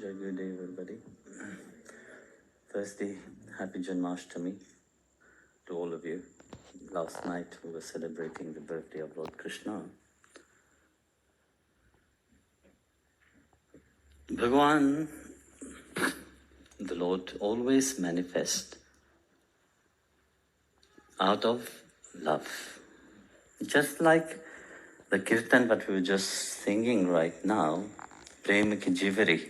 Good day, everybody. Firstly, happy Janmashtami to all of you. Last night we were celebrating the birthday of Lord Krishna. Bhagwan, the Lord, always manifests out of love. Just like the kirtan that we were just singing right now, Prema Ki Jivari.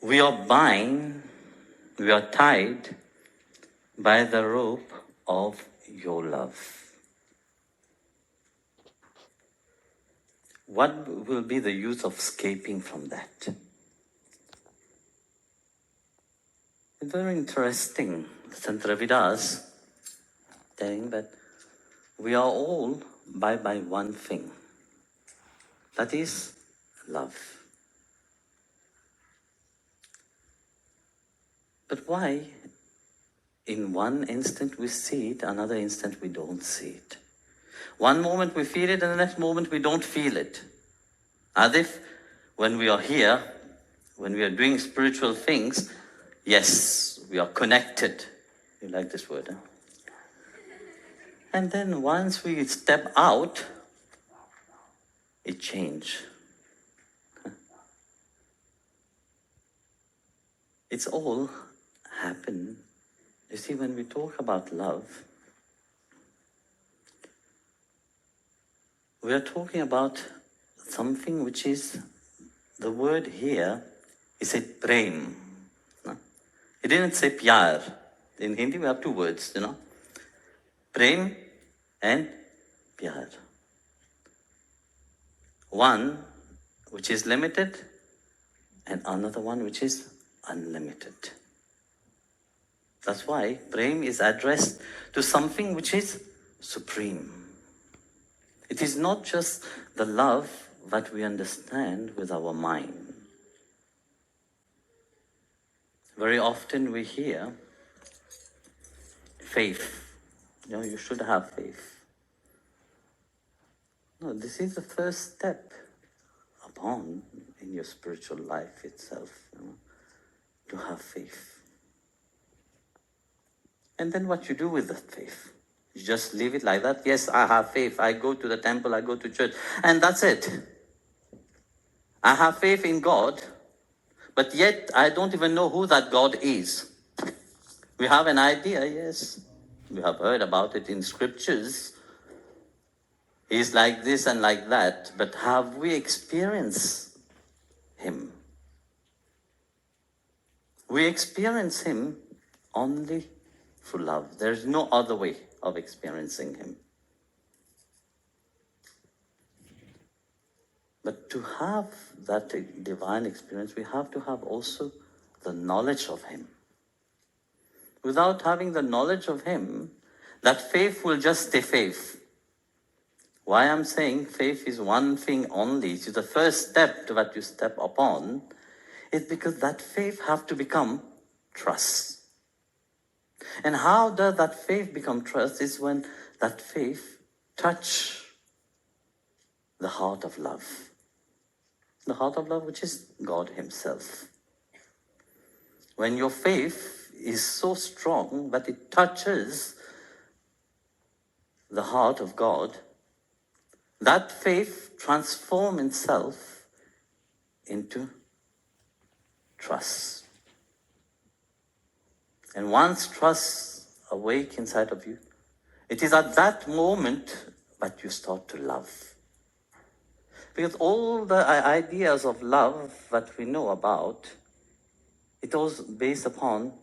We are bound, we are tied by the rope of your love. What will be the use of escaping from that? It's very interesting. Sant Ravidas saying that we are all by one thing. That is love. But why? In one instant we see it, another instant we don't see it. One moment we feel it, and the next moment we don't feel it. As if when we are here, when we are doing spiritual things, yes, we are connected. You like this word, huh? And then once we step out, it changes. It's all happen. You see, when we talk about love, we are talking about something which is, the word here is a prem. It didn't say pyar. In Hindi we have two words, Prem and pyar. One which is limited and another one which is unlimited. That's why prem is addressed to something which is supreme. It is not just the love that we understand with our mind. Very often we hear faith. You should have faith. No, this is the first step upon in your spiritual life itself, to have faith. And then what you do with that faith? You just leave it like that? Yes, I have faith. I go to the temple, I go to church, and that's it. I have faith in God, but yet I don't even know who that God is. We have an idea, yes. We have heard about it in scriptures. He's like this and like that, but have we experienced Him? We experience Him only through love. There's no other way of experiencing Him. But to have that divine experience, we have to have also the knowledge of Him. Without having the knowledge of Him, that faith will just stay faith. Why I'm saying faith is one thing only, it's the first step that you step upon, is because that faith have to become trust. And how does that faith become trust is when that faith touch the heart of love. The heart of love, which is God Himself. When your faith is so strong that it touches the heart of God, that faith transforms itself into trust. And once trust awake inside of you, it is at that moment that you start to love. Because all the ideas of love that we know about, it was based upon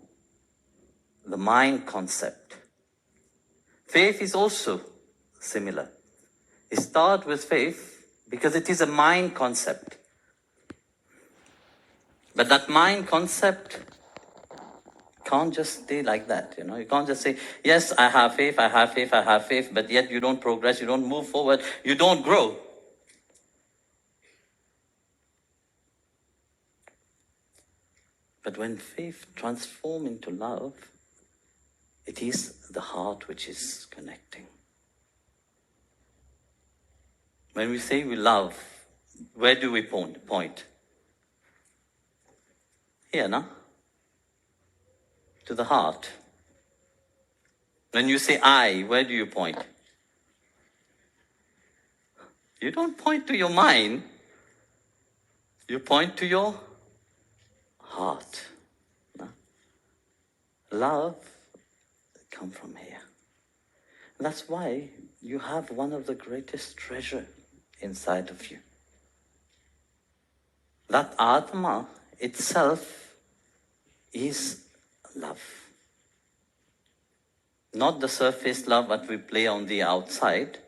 the mind concept. Faith is also similar. It starts with faith because it is a mind concept. But that mind concept can't just stay like that, You can't just say, yes, I have faith, I have faith, I have faith, but yet you don't progress, you don't move forward, you don't grow. But when faith transforms into love, it is the heart which is connecting. When we say we love, where do we point? Here, no? To the heart. When you say I, where do you point? You don't point to your mind. You point to your heart. No? Love comes from here. That's why you have one of the greatest treasure inside of you. That atma itself is love. Not the surface love that we play on the outside,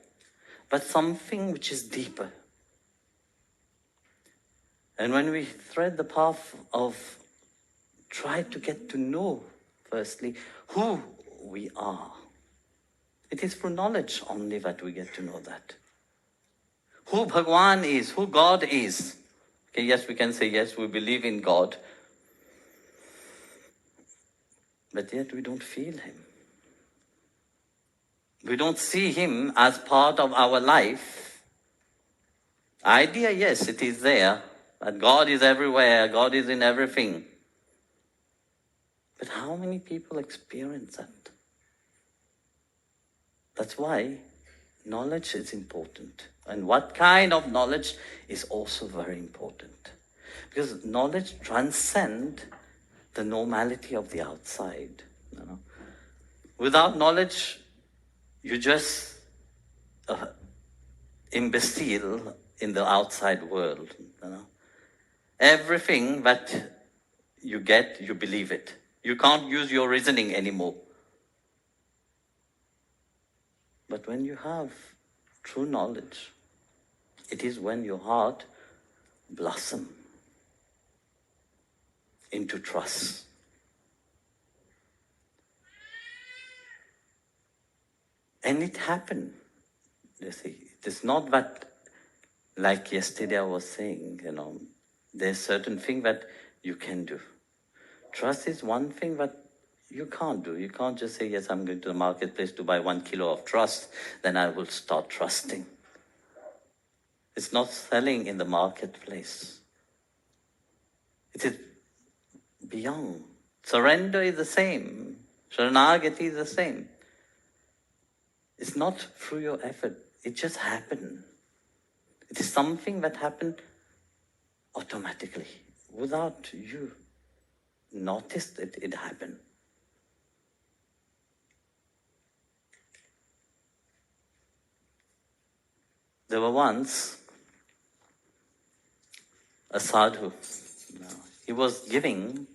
but something which is deeper. And when we thread the path of try to get to know, firstly, who we are, it is through knowledge only that we get to know that. Who Bhagwan is, who God is. Okay, yes, we can say, yes, we believe in God. But yet we don't feel Him. We don't see Him as part of our life. Idea, yes, it is there. That God is everywhere, God is in everything. But how many people experience that? That's why knowledge is important. And what kind of knowledge is also very important. Because knowledge transcends the normality of the outside. You know? Without knowledge, you're just an imbecile in the outside world. You know? Everything that you get, you believe it. You can't use your reasoning anymore. But when you have true knowledge, it is when your heart blossoms into trust. And it happened. You see, it is not that, like yesterday I was saying, you know, there's certain thing that you can do. Trust is one thing that you can't do. You can't just say, yes, I'm going to the marketplace to buy 1 kilo of trust, then I will start trusting. It's not selling in the marketplace. It is beyond. Surrender is the same. Sharanagati is the same. It's not through your effort. It just happened. It is something that happened automatically. Without you noticed it, it happened. There were once a sadhu. He was giving,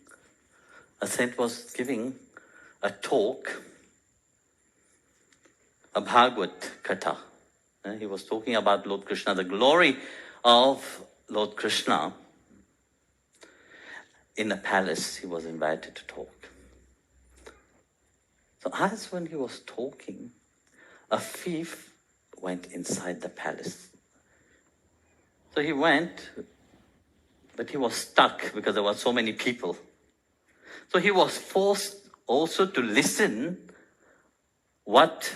a saint was giving a talk, a Bhagavad Katha. He was talking about Lord Krishna, the glory of Lord Krishna. In a palace, he was invited to talk. So as when he was talking, a thief went inside the palace. So he went, but he was stuck because there were so many people. So he was forced also to listen what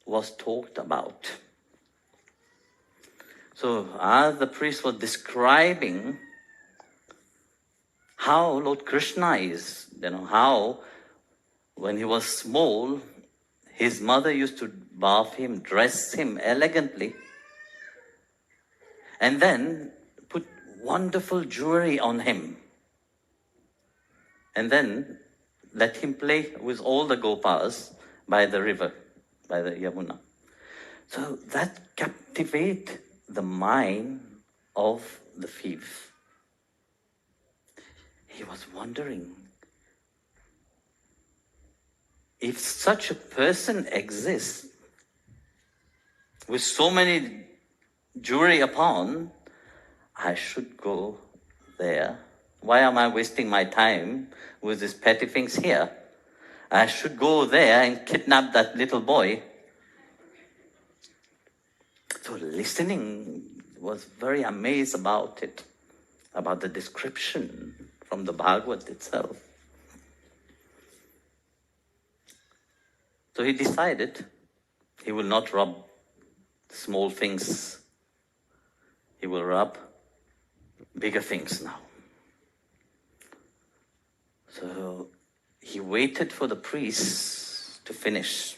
was talked about. So as the priest was describing how Lord Krishna is, you know, how when he was small, his mother used to bath him, dress him elegantly, and then put wonderful jewelry on him. And then let him play with all the gopas by the river, by the Yamuna. So that captivated the mind of the thief. He was wondering, if such a person exists, with so many jewelry upon, I should go there. Why am I wasting my time with these petty things here? I should go there and kidnap that little boy. So listening was very amazed about it, about the description from the Bhagavad itself. So he decided he will not rub small things. He will rub bigger things now. So he waited for the priest to finish.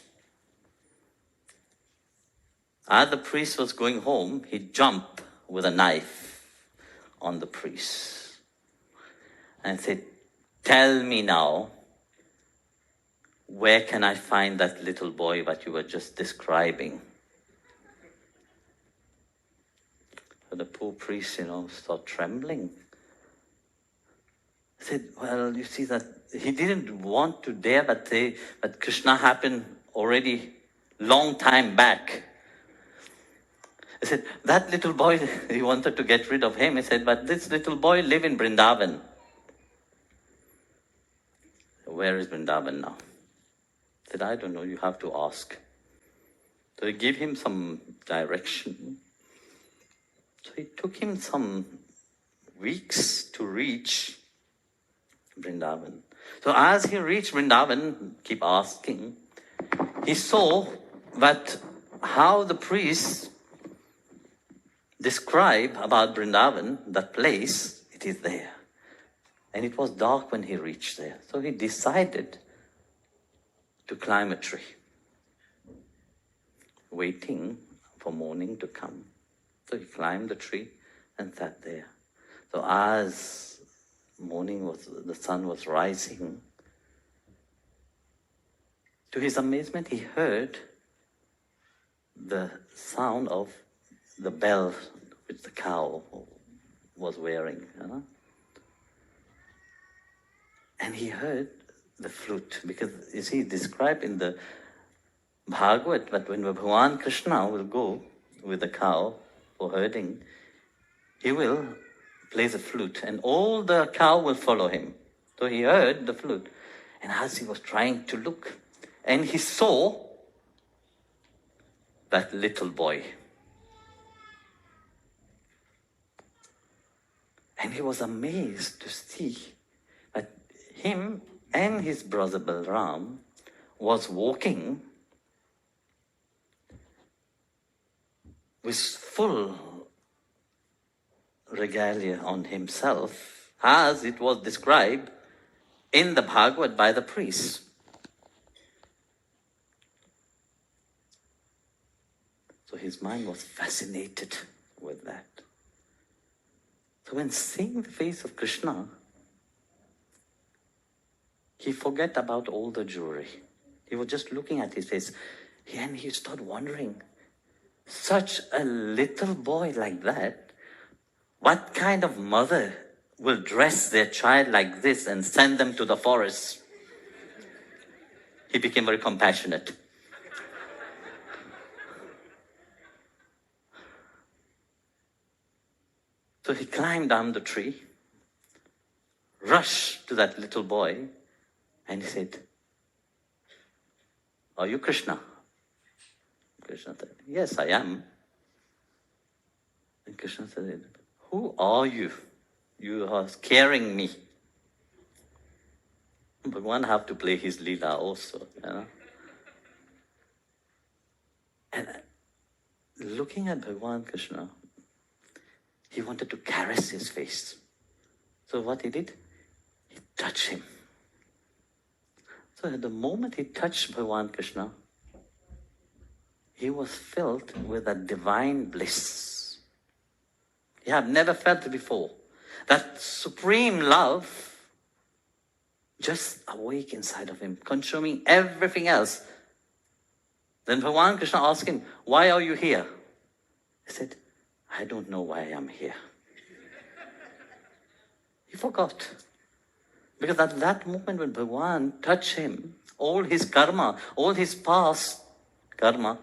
As the priest was going home, he jumped with a knife on the priest and said, "Tell me now, where can I find that little boy that you were just describing?" So the poor priest, started trembling. He said, "Well, you see that he didn't want to dare but say that Krishna happened already long time back." He said, "That little boy," he wanted to get rid of him. He said, "But this little boy live in Vrindavan." "Where is Vrindavan now?" He said, "I don't know, you have to ask." So he gave him some direction. So it took him some weeks to reach Vrindavan. So as he reached Vrindavan, keep asking, he saw that how the priest describe about Vrindavan, that place, it is there. And it was dark when he reached there. So he decided to climb a tree, waiting for morning to come. So he climbed the tree and sat there. So as the sun was rising, to his amazement, he heard the sound of the bell which the cow was wearing. And he heard the flute, because you see, described in the Bhagavad that when Bhagavan Krishna will go with the cow for herding, he will play the flute and all the cow will follow him. So he heard the flute, and as he was trying to look, and he saw that little boy. And he was amazed to see that him and his brother Balram was walking with full regalia on himself, as it was described in the Bhagavad by the priest. So his mind was fascinated with that. So when seeing the face of Krishna, he forgot about all the jewelry. He was just looking at his face, and he started wondering, such a little boy like that, what kind of mother will dress their child like this and send them to the forest? He became very compassionate. So he climbed down the tree, rushed to that little boy, and he said, "Are you Krishna?" Krishna said, "Yes, I am." And Krishna said, "Who are you? You are scaring me." But one have to play his Leela also. And looking at Bhagavan Krishna, he wanted to caress his face. So what he did? He touched him. So at the moment he touched Bhagavan Krishna, he was filled with a divine bliss. He had never felt it before. That supreme love just awake inside of him, consuming everything else. Then Bhagavan Krishna asked him, "Why are you here?" He said, "I don't know why I'm here." He forgot. Because at that moment when Bhagavan touched him, all his karma, all his past karma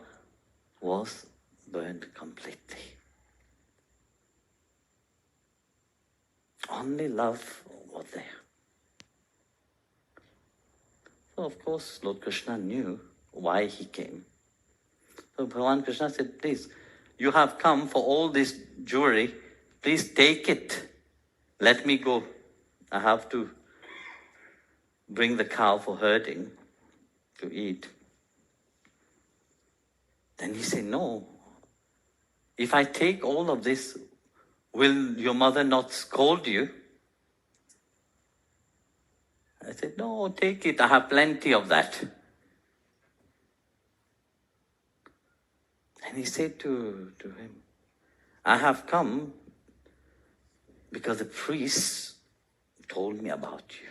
was burned completely. Only love was there. So of course Lord Krishna knew why he came. So Bhagavan Krishna said, "Please, you have come for all this jewelry, please take it. Let me go. I have to bring the cow for herding to eat." Then he said, "No. If I take all of this, will your mother not scold you?" I said, no, take it, I have plenty of that. And he said to him, I have come because the priest told me about you.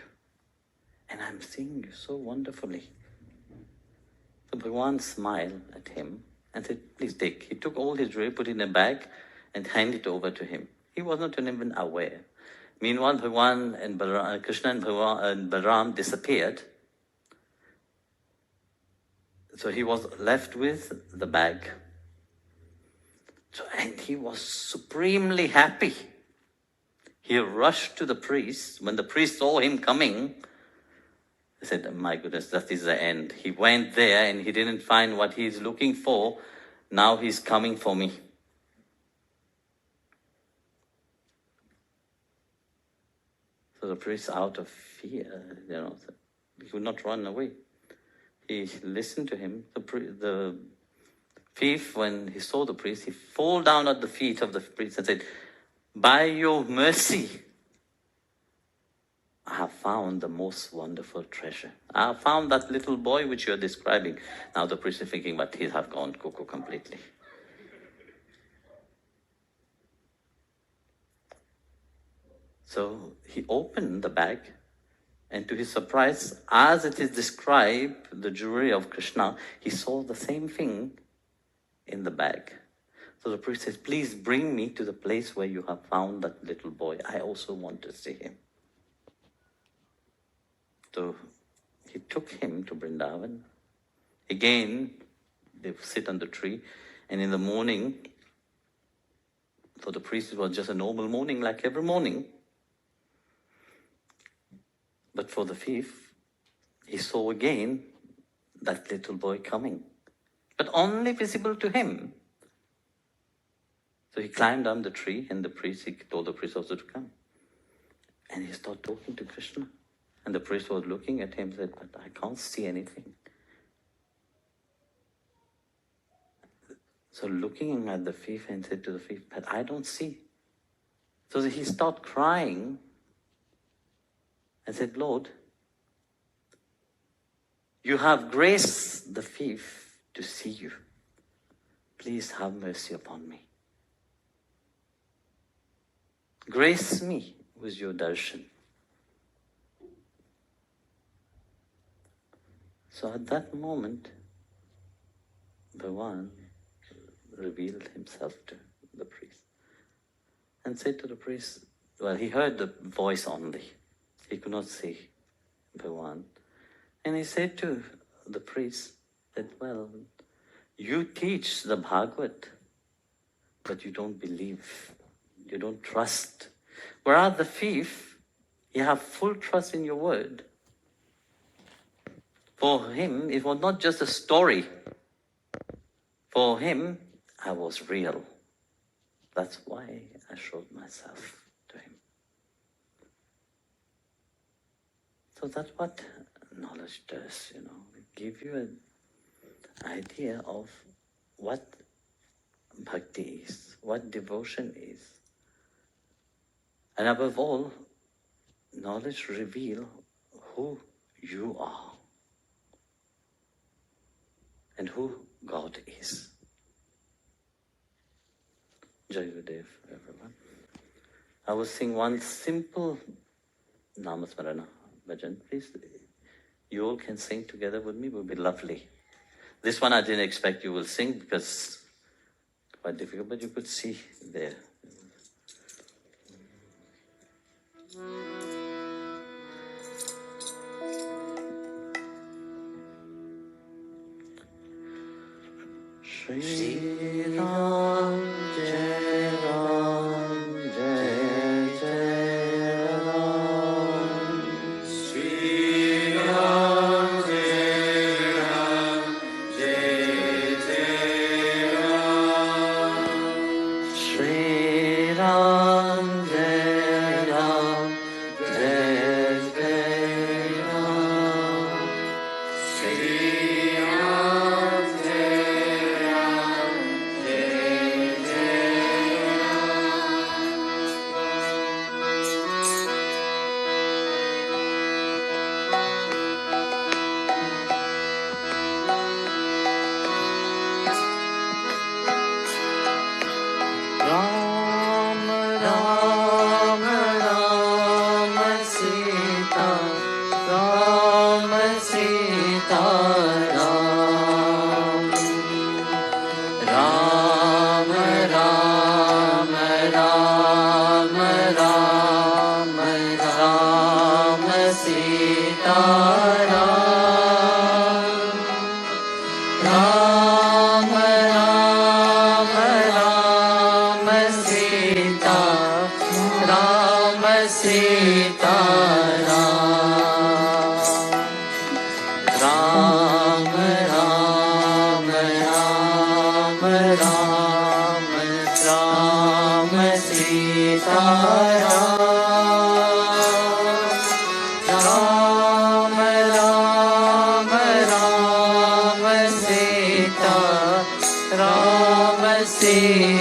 And I'm seeing you so wonderfully. So Bhagavan smiled at him and said, please take. He took all his jewelry, put it in a bag, and handed it over to him. He was not even aware. Meanwhile, Bhagavan and Krishna and Balaram disappeared. So he was left with the bag. And he was supremely happy. He rushed to the priest. When the priest saw him coming, he said, my goodness, that is the end. He went there and he didn't find what he's looking for. Now he's coming for me. So the priest, out of fear, he could not run away. He listened to him. The thief, when he saw the priest, he fell down at the feet of the priest and said, by your mercy, I have found the most wonderful treasure. I have found that little boy which you are describing. Now the priest is thinking, but he has gone cuckoo completely. So he opened the bag, and to his surprise, as it is described, the jewelry of Krishna, he saw the same thing in the bag. So the priest says, please bring me to the place where you have found that little boy. I also want to see him. So he took him to Vrindavan. Again, they sit on the tree, and in the morning, for the priest it was just a normal morning like every morning. But for the thief, he saw again that little boy coming, but only visible to him. So he climbed down the tree, and he told the priest also to come. And he started talking to Krishna. And the priest was looking at him and said, but I can't see anything. So looking at the thief and said to the thief, but I don't see. So he started crying and said, Lord, you have graced the thief to see you. Please have mercy upon me. Grace me with your darshan. So at that moment, Bhagavan revealed himself to the priest and said to the priest, well, he heard the voice only. He could not see Bhagavan. And he said to the priest that, well, you teach the Bhagavad, but you don't believe. You don't trust. Whereas the thief, you have full trust in your word. For him, it was not just a story. For him, I was real. That's why I showed myself to him. So that's what knowledge does, give you an idea of what bhakti is, what devotion is. And above all, knowledge reveals who you are and who God is. Jai Gurudev, everyone. I will sing one simple Namasmarana bhajan. Please, you all can sing together with me, it would be lovely. This one I didn't expect you will sing because it's quite difficult, but you could see there. Shri Ram, Jai Ram, Jai Jai Ram. Shri Ram, Jai Ram, Jai Jai Ram. Shri Ram, Jai Ram, Jai Jai Ram. Shri Ram, Jai Ram. Sita Ram. Ram Ram Ram Ram Ram Sita Ram. Ram Ram Ram Sita Ram Sita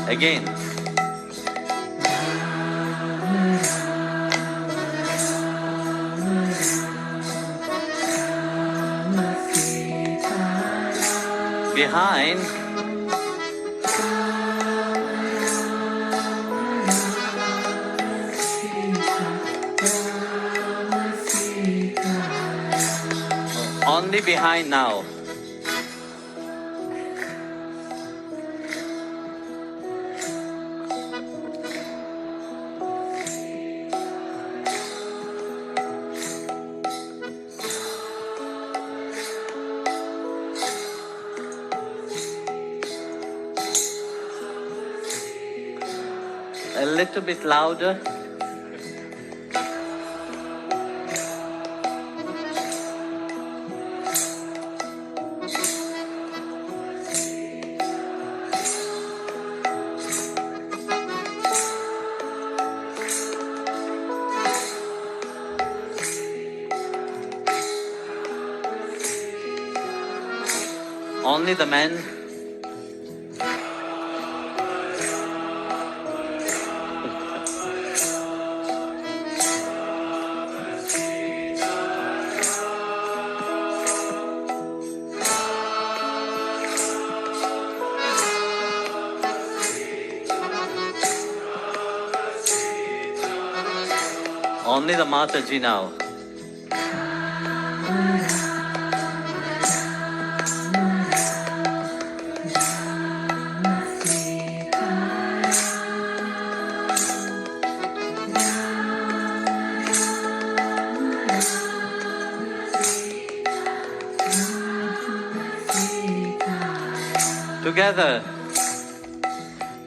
Again. Behind. Only behind now. A little bit louder. Only the men. Only the Mataji now. Together.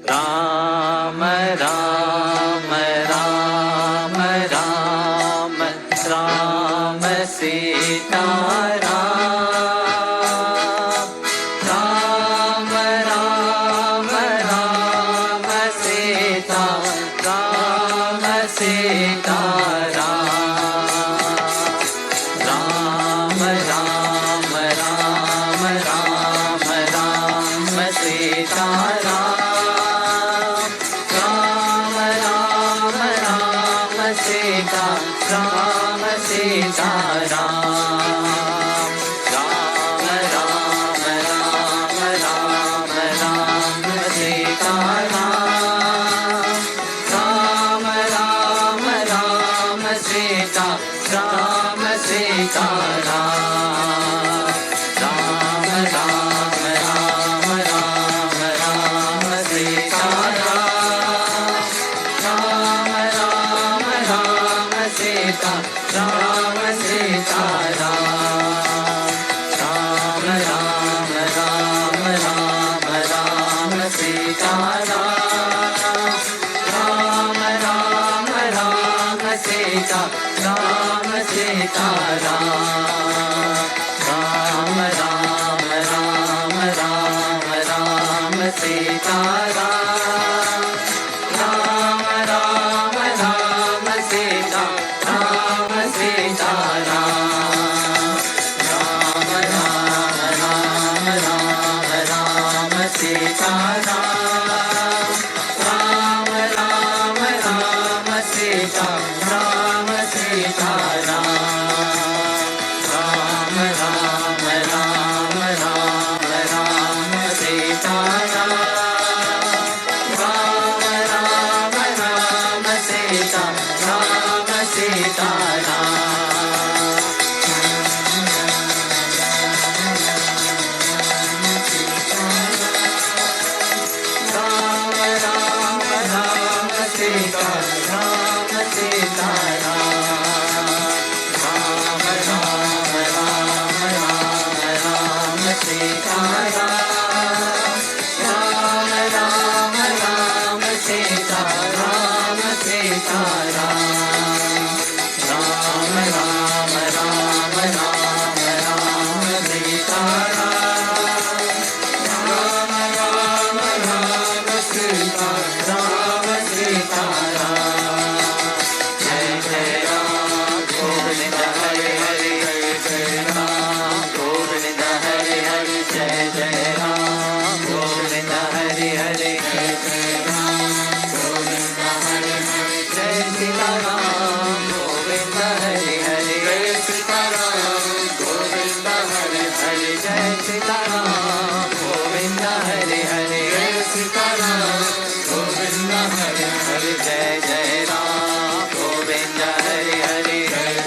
Rama, Rama, Rama, Rama, Rama, Sita, Ram. Rama, Rama, Rama, Sita, Rama, Sita, Ram. Rama, Rama, Rama, Rama, Rama, Sita, Ram. Rama Sita Ram. Rama Rama Rama Rama Rama Sita Ram. Rama Rama Rama Sita Rama Sita Ram. Rama Rama Rama Rama Rama Sita Ram. Rama Rama Rama Sita Rama Sita Ram. Rama Rama Rama Rama Rama Sita Ram. Rama Rama Rama Sita Ram, Sita Ram. Ram, Ram, Ram, Ram, Ram, Sita Ram. Ram, Ram, Ram, Sita Ram, Sita Ram. Ram, Ram, Ram, Ram, Ram, Sita Ram. Ram, Ram, Ram, Sita Ram, Sita Ram. Ram, Ram, Ram, Ram, Ram, Sita Ram. Ram, Ram, Ram, Sita Ram, Sita Ram. Ram, Ram, Ram, Sita Ram, Sita Ram. Ram, Ram, Ram, Ram, Ram, Sita Ram. Ram, Ram, Ram, Sita Ram, Sita Ram. Ram, Ram, Ram, Ram, Ram, Sita Ram. Ram, Ram, Ram, Sita Ram, Sita Ram. Jai Jai Ram, Govinda Hare Hare, Jai Ram, Govinda Hare Hare, Jai Jai Ram, Govinda Hare Hare, Jai Jai Ram, Govinda Hare Hare, Jai Sita Ram, Govinda Hare Hare, Jai Sita Ram, Govinda Hare Hare, Jai Sita Ram, Govinda Hare Hare, Jai Sita Ram, Govinda Hare Hare, Jai Jai Ram, Govinda Hare Hare, Jai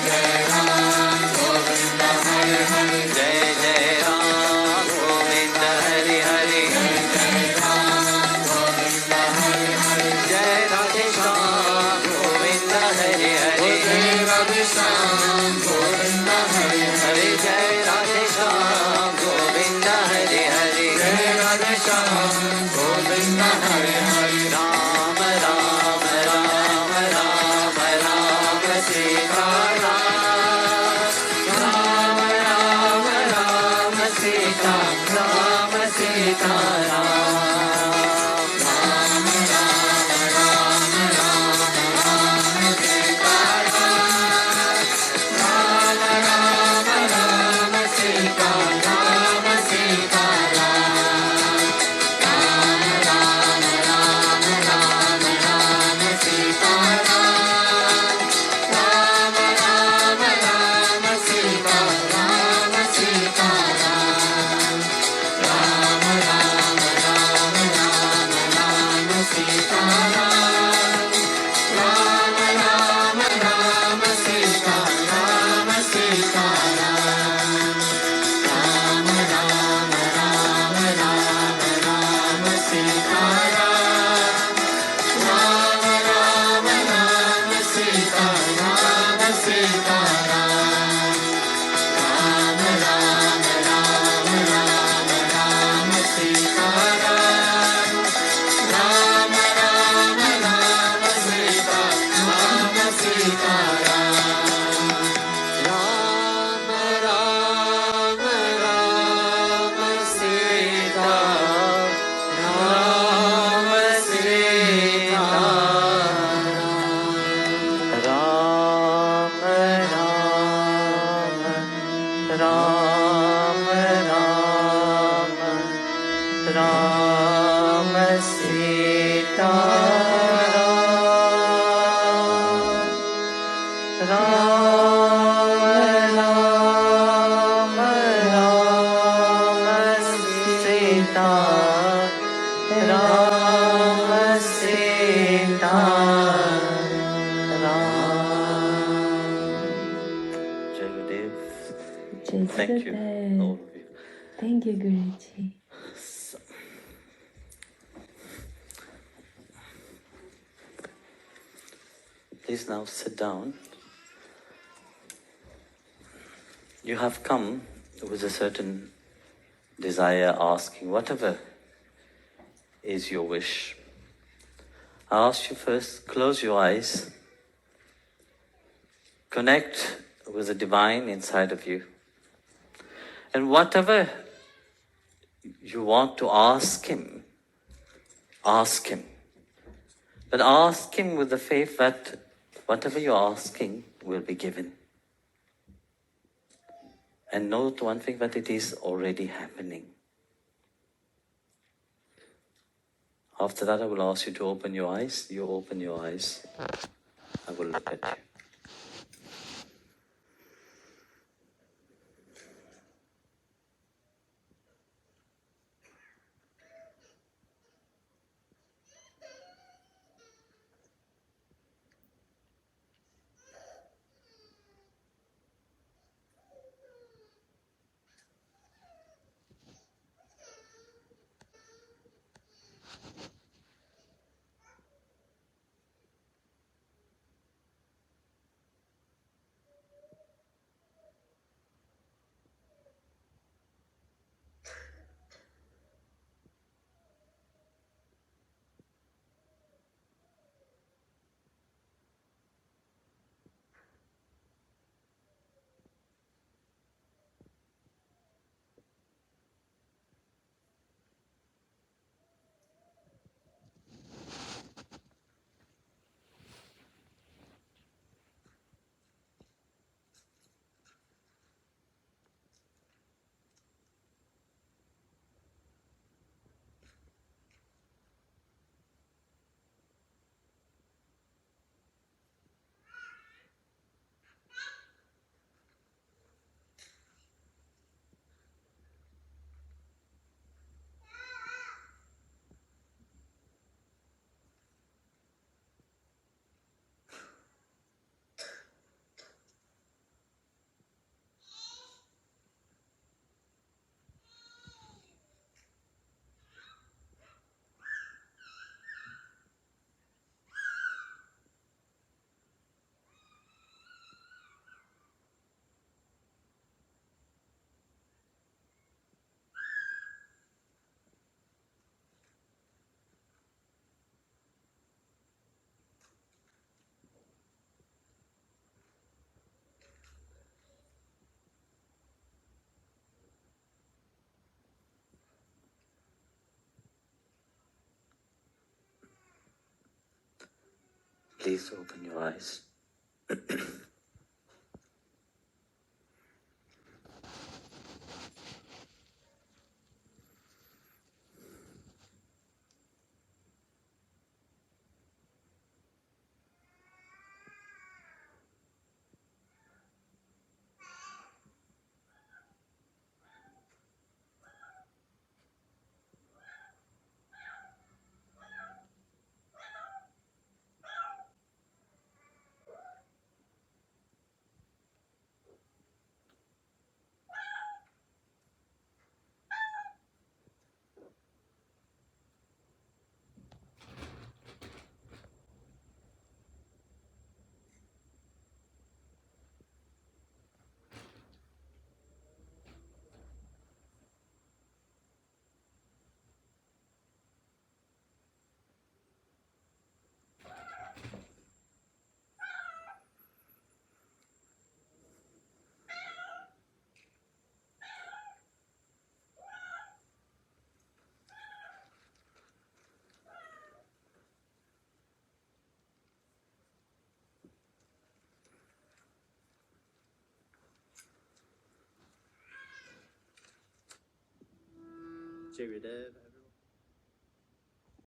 Jai Ram, Govinda Hare Hare, Jai Jai Ram, Govinda Hare Hare, Jai Jai Ram, Govinda Hare Hare, Jai Radhe Shyam, Govinda Hare Hare, Jai Radhe Shyam, Govinda Hare Hare, Jai Radhe Shyam, Govinda Hare Hare, Jai Radhe Shyam, Govinda Hare Hare. Ram, Ram, Ram, Ram, Ram, Sita Ram. Ram, Ram, Ram, Sita Ram, Sita Ram. Ram, Ram, Ram, Ram, Ram, Sita Ram. Ram, Ram, Ram, Sita Ram, Sita Ram. Ram, Ram, Ram, Ram, Ram, Sita Ram. Ram, Ram, Ram, Sita Ram, Sita Ram. Ram, Ram, Ram, Ram, Ram, Sita Ram. Ram, Ram, Ram, Sita Ram, Sita Ram. Ram, Ram, Ram, Ram, Ram, Sita Ram. Ram, Ram, Ram, Sita Ram, Sita Ram. Ram, Ram, Ram, Ram, Ram, Sita Ram. Ram, Ram, Ram, Sita Ram, Sita Ram. Ram, Ram, Ram, Sita Ram, Sita Ram. Ram, Ram, Ram, Ram, Sita Ram. Ram, Ram, Ram, Sita Ram, Sita Ram. Jai Gurudev. Thank you. All of you. Thank you, Guruji. Please now sit down. You have come with a certain desire, asking whatever is your wish. I ask you first, close your eyes Connect with the divine inside of you. And whatever you want to ask him, ask him. But ask him with the faith that whatever you're asking will be given. And note one thing, that it is already happening. After that, I will ask you to open your eyes. You open your eyes. I will look at you. Please open your eyes. Cheerio, Dave.